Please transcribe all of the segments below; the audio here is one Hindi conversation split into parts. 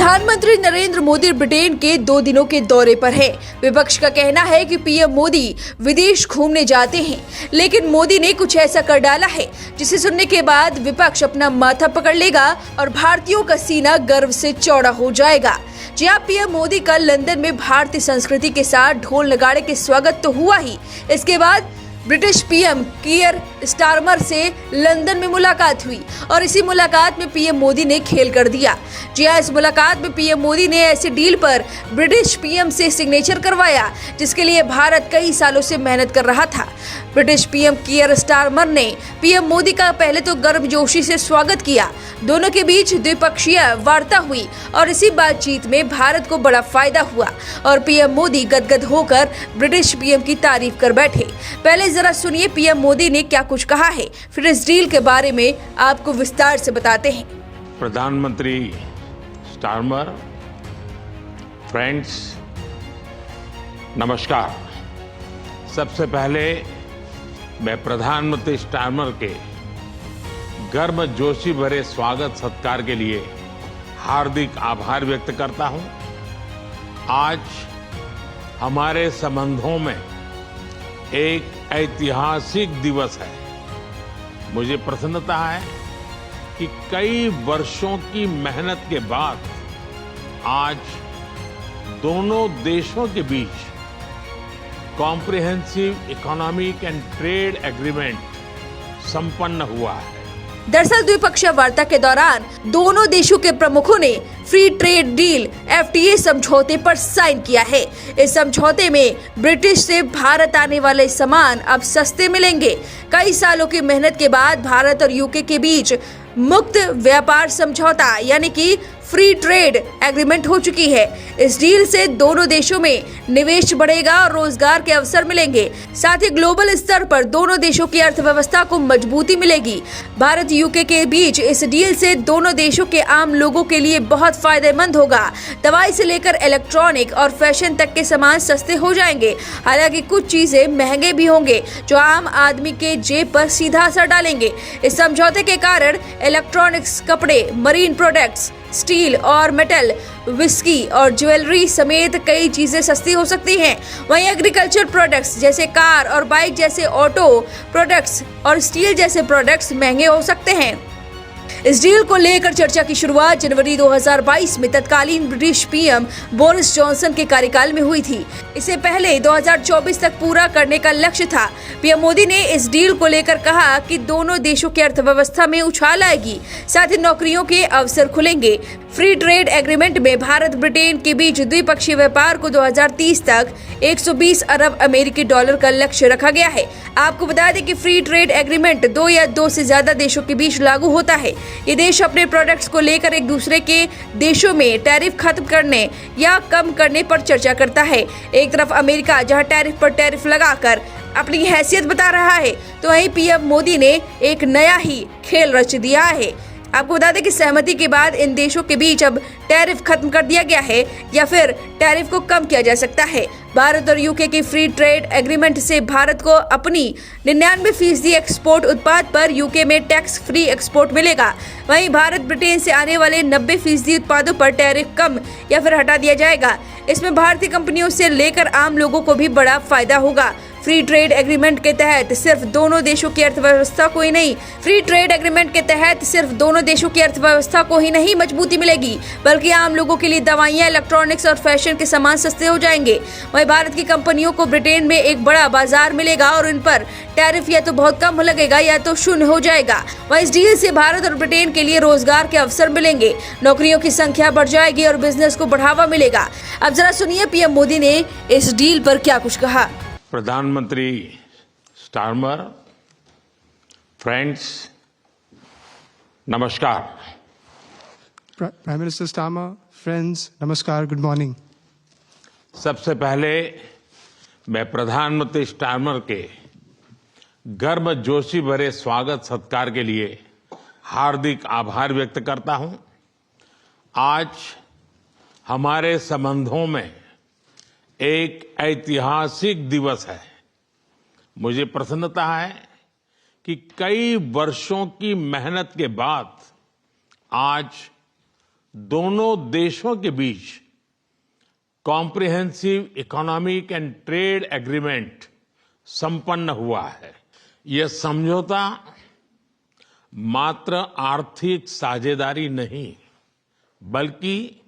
प्रधानमंत्री नरेंद्र मोदी ब्रिटेन के 2 दिनों के दौरे पर है। विपक्ष का कहना है कि पीएम मोदी विदेश घूमने जाते हैं, लेकिन मोदी ने कुछ ऐसा कर डाला है जिसे सुनने के बाद विपक्ष अपना माथा पकड़ लेगा और भारतीयों का सीना गर्व से चौड़ा हो जाएगा। जी हां, पीएम मोदी का लंदन में भारतीय संस्कृति के साथ ढोल नगाड़े के स्वागत तो हुआ ही, इसके बाद ब्रिटिश पीएम कीयर स्टारमर से लंदन में मुलाकात हुई और इसी मुलाकात में पीएम मोदी ने खेल कर दिया। जी हां, इस मुलाकात में पीएम मोदी ने ऐसी डील पर ब्रिटिश पीएम से सिग्नेचर करवाया जिसके लिए भारत कई सालों से मेहनत कर रहा था। ब्रिटिश पीएम कीयर स्टारमर ने पीएम मोदी का पहले तो गर्मजोशी से स्वागत किया। दोनों के बीच द्विपक्षीय वार्ता हुई और इसी बातचीत में भारत को बड़ा फायदा हुआ और पीएम मोदी गदगद होकर ब्रिटिश पीएम की तारीफ कर बैठे। पहले जरा सुनिए पीएम मोदी ने क्या कुछ कहा है, फिर इस डील के बारे में आपको विस्तार से बताते हैं। प्रधानमंत्री स्टारमर, फ्रेंड्स, नमस्कार। सबसे पहले मैं प्रधानमंत्री स्टारमर के गर्मजोशी भरे स्वागत सत्कार के लिए हार्दिक आभार व्यक्त करता हूं। आज हमारे संबंधों में एक ऐतिहासिक दिवस है। मुझे प्रसन्नता है कि कई वर्षों की मेहनत के बाद आज दोनों देशों के बीच comprehensive economic and trade agreement संपन्न हुआ है। दरअसल द्विपक्षीय वार्ता के दौरान दोनों देशों के प्रमुखों ने फ्री ट्रेड डील FTA समझौते पर साइन किया है। इस समझौते में ब्रिटिश से भारत आने वाले सामान अब सस्ते मिलेंगे। कई सालों की मेहनत के बाद भारत और यूके के बीच मुक्त व्यापार समझौता यानी कि फ्री ट्रेड एग्रीमेंट हो चुकी है। इस डील से दोनों देशों में निवेश बढ़ेगा और रोजगार के अवसर मिलेंगे। साथ ही ग्लोबल स्तर पर दोनों देशों की अर्थव्यवस्था को मजबूती मिलेगी। भारत यूके के बीच इस डील से दोनों देशों के आम लोगों के लिए बहुत फायदेमंद होगा। दवाई से लेकर इलेक्ट्रॉनिक और फैशन तक के सामान सस्ते हो जाएंगे। हालांकि कुछ चीजें महंगे भी होंगे जो आम आदमी के जेब पर सीधा असर डालेंगे। इस समझौते के कारण इलेक्ट्रॉनिक्स, कपड़े, मरीन प्रोडक्ट्स, स्टील और मेटल, विस्की और ज्वेलरी समेत कई चीजें सस्ती हो सकती हैं। वहीं एग्रीकल्चर प्रोडक्ट्स जैसे कार और बाइक जैसे ऑटो प्रोडक्ट्स और स्टील जैसे प्रोडक्ट्स महंगे हो सकते हैं। इस डील को लेकर चर्चा की शुरुआत जनवरी 2022 में तत्कालीन ब्रिटिश पीएम बोरिस जॉनसन के कार्यकाल में हुई थी। इसे पहले 2024 तक पूरा करने का लक्ष्य था। पीएम मोदी ने इस डील को लेकर कहा कि दोनों देशों की अर्थव्यवस्था में उछाल आएगी, साथ ही नौकरियों के अवसर खुलेंगे। फ्री ट्रेड एग्रीमेंट में भारत ब्रिटेन के बीच द्विपक्षीय व्यापार को 2030 तक 120 अरब अमेरिकी डॉलर का लक्ष्य रखा गया है। आपको बता दें कि फ्री ट्रेड एग्रीमेंट 2 या 2 से ज्यादा देशों के बीच लागू होता है। ये देश अपने प्रोडक्ट्स को लेकर एक दूसरे के देशों में टैरिफ खत्म करने या कम करने पर चर्चा करता है। एक तरफ अमेरिका जहां टैरिफ पर टैरिफ लगाकर अपनी हैसियत बता रहा है, तो वहीं पीएम मोदी ने एक नया ही खेल रच दिया है। आपको बता दें कि सहमति के बाद इन देशों के बीच अब टैरिफ खत्म कर दिया गया है या फिर टैरिफ को कम किया जा सकता है। भारत और यूके की फ्री ट्रेड एग्रीमेंट से भारत को अपनी 99% एक्सपोर्ट उत्पाद पर यूके में टैक्स फ्री एक्सपोर्ट मिलेगा। वहीं भारत ब्रिटेन से आने वाले 90% उत्पादों पर टैरिफ कम या फिर हटा दिया जाएगा। इसमें भारतीय कंपनियों से लेकर आम लोगों को भी बड़ा फायदा होगा। फ्री ट्रेड एग्रीमेंट के तहत सिर्फ दोनों देशों की अर्थव्यवस्था को ही नहीं मजबूती मिलेगी, बल्कि आम लोगों के लिए दवाइयां, इलेक्ट्रॉनिक्स और फैशन के सामान सस्ते हो जाएंगे। वहीं भारत की कंपनियों को ब्रिटेन में एक बड़ा बाजार मिलेगा और इन पर टैरिफ या तो बहुत कम लगेगा या तो शून्य हो जाएगा। वहीं इस डील से भारत और ब्रिटेन के लिए रोजगार के अवसर मिलेंगे, नौकरियों की संख्या बढ़ जाएगी और बिजनेस को बढ़ावा मिलेगा। अब जरा सुनिए पीएम मोदी ने इस डील पर क्या कुछ कहा। प्रधानमंत्री स्टारमर, फ्रेंड्स, नमस्कार। प्राइम मिनिस्टर स्टारमर, फ्रेंड्स, नमस्कार, गुड मॉर्निंग। सबसे पहले मैं प्रधानमंत्री स्टारमर के गर्मजोशी भरे स्वागत सत्कार के लिए हार्दिक आभार व्यक्त करता हूं। आज हमारे संबंधों में एक ऐतिहासिक दिवस है। मुझे प्रसन्नता है कि कई वर्षों की मेहनत के बाद आज दोनों देशों के बीच comprehensive economic and trade agreement संपन्न हुआ है। यह समझौता मात्र आर्थिक साझेदारी नहीं, बल्कि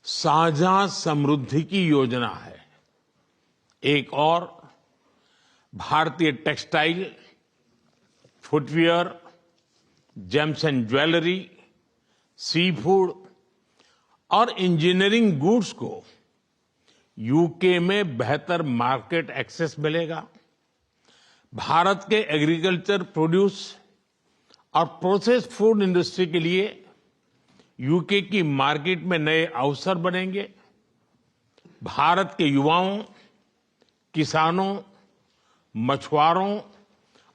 साझा समृद्धि की योजना है। एक और भारतीय textile, footwear, gems and jewellery, sea food और इंजीनियरिंग गुड्स को यूके में बेहतर मार्केट एक्सेस मिलेगा। भारत के एग्रीकल्चर प्रोड्यूस और प्रोसेस्ड फूड इंडस्ट्री के लिए यूके की मार्केट में नए अवसर बनेंगे। भारत के युवाओं, किसानों, मछुआरों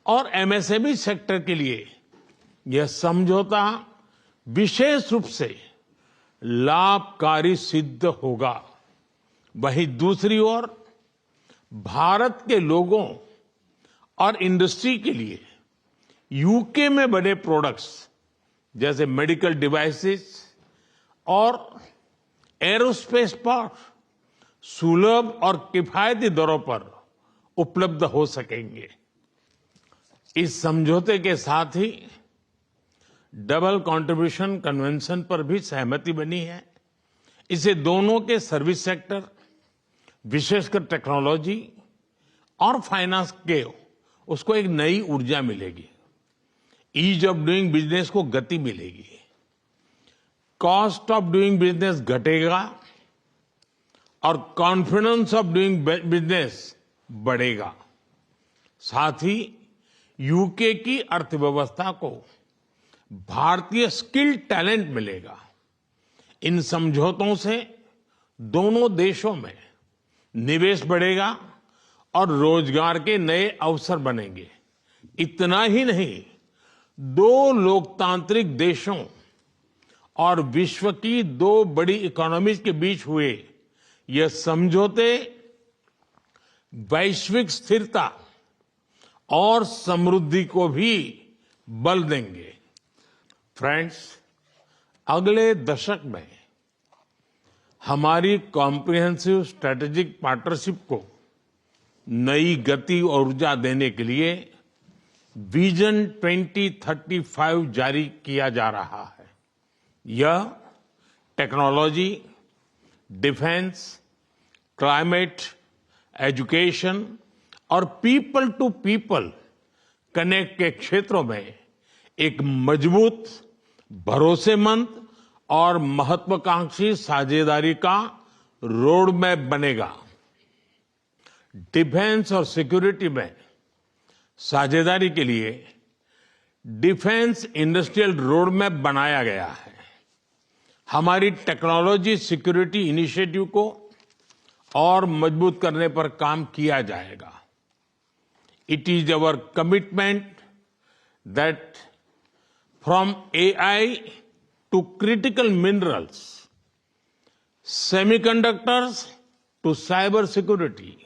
और एमएसएमई सेक्टर के लिए यह समझौता विशेष रूप से लाभकारी सिद्ध होगा। वहीं दूसरी ओर भारत के लोगों और इंडस्ट्री के लिए यूके में बने प्रोडक्ट्स जैसे मेडिकल डिवाइसेस और एरोस्पेस पार्ट्स सुलभ और किफायती दरों पर उपलब्ध हो सकेंगे। इस समझौते के साथ ही डबल कंट्रीब्यूशन कन्वेंशन पर भी सहमति बनी है। इसे दोनों के सर्विस सेक्टर, विशेषकर टेक्नोलॉजी और फाइनेंस के उसको एक नई ऊर्जा मिलेगी। ईज ऑफ डूइंग बिजनेस को गति मिलेगी, कॉस्ट ऑफ डूइंग बिजनेस घटेगा और कॉन्फिडेंस ऑफ डूइंग बिजनेस बढ़ेगा। साथ ही यूके की अर्थव्यवस्था को भारतीय स्किल टैलेंट मिलेगा। इन समझौतों से दोनों देशों में निवेश बढ़ेगा और रोजगार के नए अवसर बनेंगे। इतना ही नहीं, दो लोकतांत्रिक देशों और विश्व की दो बड़ी इकोनॉमीज के बीच हुए यह समझौते वैश्विक स्थिरता और समृद्धि को भी बल देंगे। फ्रेंड्स, अगले दशक में हमारी कॉम्प्रिहेंसिव स्ट्रेटेजिक पार्टनरशिप को नई गति और ऊर्जा देने के लिए विजन 2035 जारी किया जा रहा है। यह टेक्नोलॉजी, डिफेंस, क्लाइमेट, एजुकेशन और पीपल टू पीपल कनेक्ट के क्षेत्रों में एक मजबूत, भरोसेमंद और महत्वाकांक्षी साझेदारी का रोड मैप बनेगा। डिफेंस और सिक्योरिटी में साझेदारी के लिए डिफेंस इंडस्ट्रियल रोड मैप बनाया गया है। हमारी टेक्नोलॉजी सिक्योरिटी इनिशिएटिव को और मजबूत करने पर काम किया जाएगा। It is our commitment that from AI to critical minerals, semiconductors to cyber security,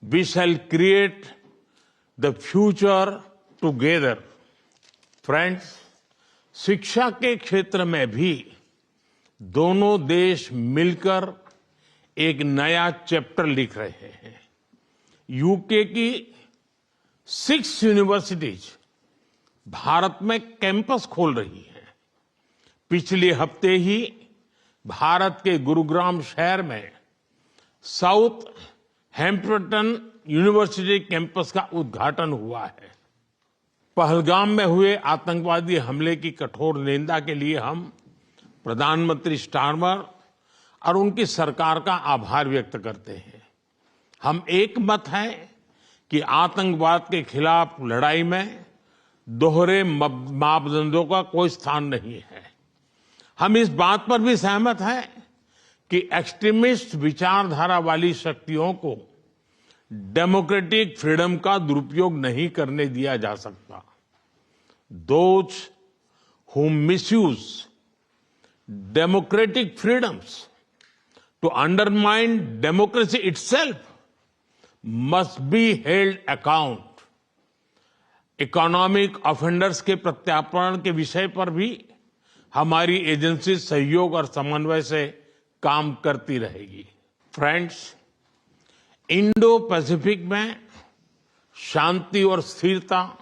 we shall create the future together. Friends, शिक्षा के क्षेत्र में भी दोनों देश मिलकर एक नया चैप्टर लिख रहे हैं। यूके की 6 यूनिवर्सिटीज भारत में कैंपस खोल रही हैं। पिछले हफ्ते ही भारत के गुरुग्राम शहर में साउथ हैम्पटन यूनिवर्सिटी कैंपस का उद्घाटन हुआ है। पहलगाम में हुए आतंकवादी हमले की कठोर निंदा के लिए हम प्रधानमंत्री स्टारमर और उनकी सरकार का आभार व्यक्त करते हैं। हम एक मत हैं कि आतंकवाद के खिलाफ लड़ाई में दोहरे मापदंडों का कोई स्थान नहीं है। हम इस बात पर भी सहमत हैं कि एक्सट्रीमिस्ट विचारधारा वाली शक्तियों को डेमोक्रेटिक फ्रीडम का दुरुपयोग नहीं करने दिया जा सकता। Those who misuse democratic freedoms to undermine democracy itself must be held account. Economic offenders के प्रत्यार्पण के विषय पर भी हमारी एजेंसी सहयोग और समन्वय से काम करती रहेगी। फ्रेंड्स, इंडो पैसिफिक में शांति और स्थिरता,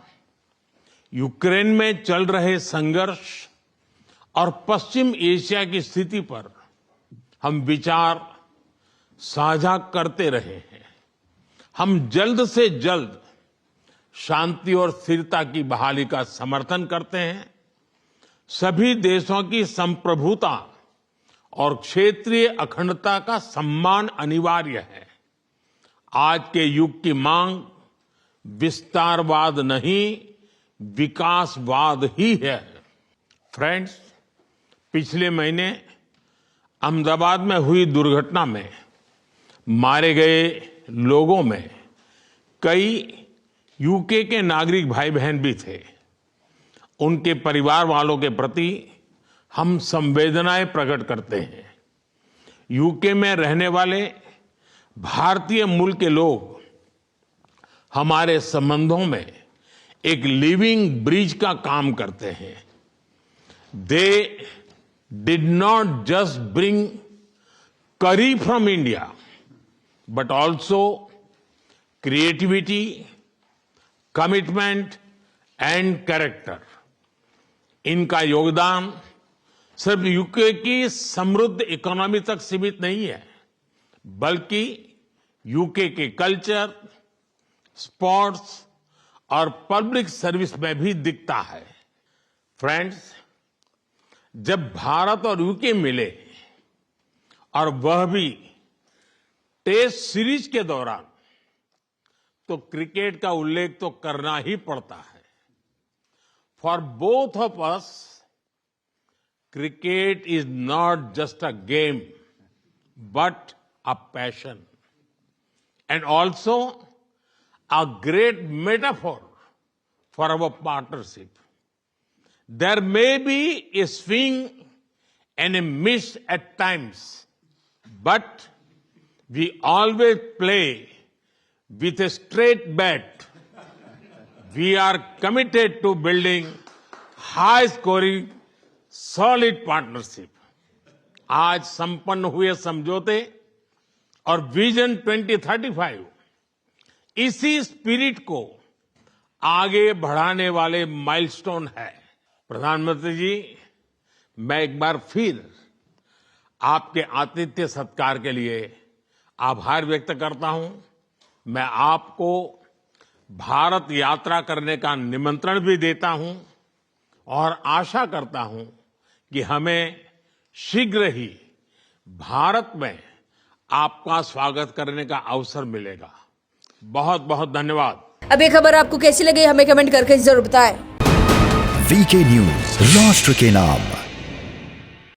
यूक्रेन में चल रहे संघर्ष और पश्चिम एशिया की स्थिति पर हम विचार साझा करते रहे हैं। हम जल्द से जल्द शांति और स्थिरता की बहाली का समर्थन करते हैं। सभी देशों की संप्रभुता और क्षेत्रीय अखंडता का सम्मान अनिवार्य है। आज के युग की मांग विस्तारवाद नहीं, विकासवाद ही है। फ्रेंड्स, पिछले महीने अहमदाबाद में हुई दुर्घटना में मारे गए लोगों में कई यूके के नागरिक भाई बहन भी थे। उनके परिवार वालों के प्रति हम संवेदनाएं प्रकट करते हैं। यूके में रहने वाले भारतीय मूल के लोग हमारे संबंधों में एक लिविंग ब्रिज का काम करते हैं। They did not just bring curry from India, but also creativity, commitment and character. इनका योगदान सिर्फ यूके की समृद्ध इकोनॉमी तक सीमित नहीं है, बल्कि यूके के कल्चर, स्पोर्ट्स और पब्लिक सर्विस में भी दिखता है। फ्रेंड्स, जब भारत और यूके मिले और वह भी टेस्ट सीरीज के दौरान, तो क्रिकेट का उल्लेख तो करना ही पड़ता है। For both of us, cricket is not just a game but a passion and also a great metaphor for our partnership. There may be a swing and a miss at times, but we always play with a straight bat. We are committed to building high-scoring, solid partnership. आज संपन्न हुए समझौते और विजन 2035 इसी स्पिरिट को आगे बढ़ाने वाले माइलस्टोन है। प्रधानमंत्री जी, मैं एक बार फिर आपके आतिथ्य सत्कार के लिए आभार व्यक्त करता हूं। मैं आपको भारत यात्रा करने का निमंत्रण भी देता हूं और आशा करता हूं कि हमें शीघ्र ही भारत में आपका स्वागत करने का अवसर मिलेगा। बहुत बहुत धन्यवाद। अब ये खबर आपको कैसी लगी हमें कमेंट करके जरूर बताएं। वीके न्यूज, राष्ट्र के नाम।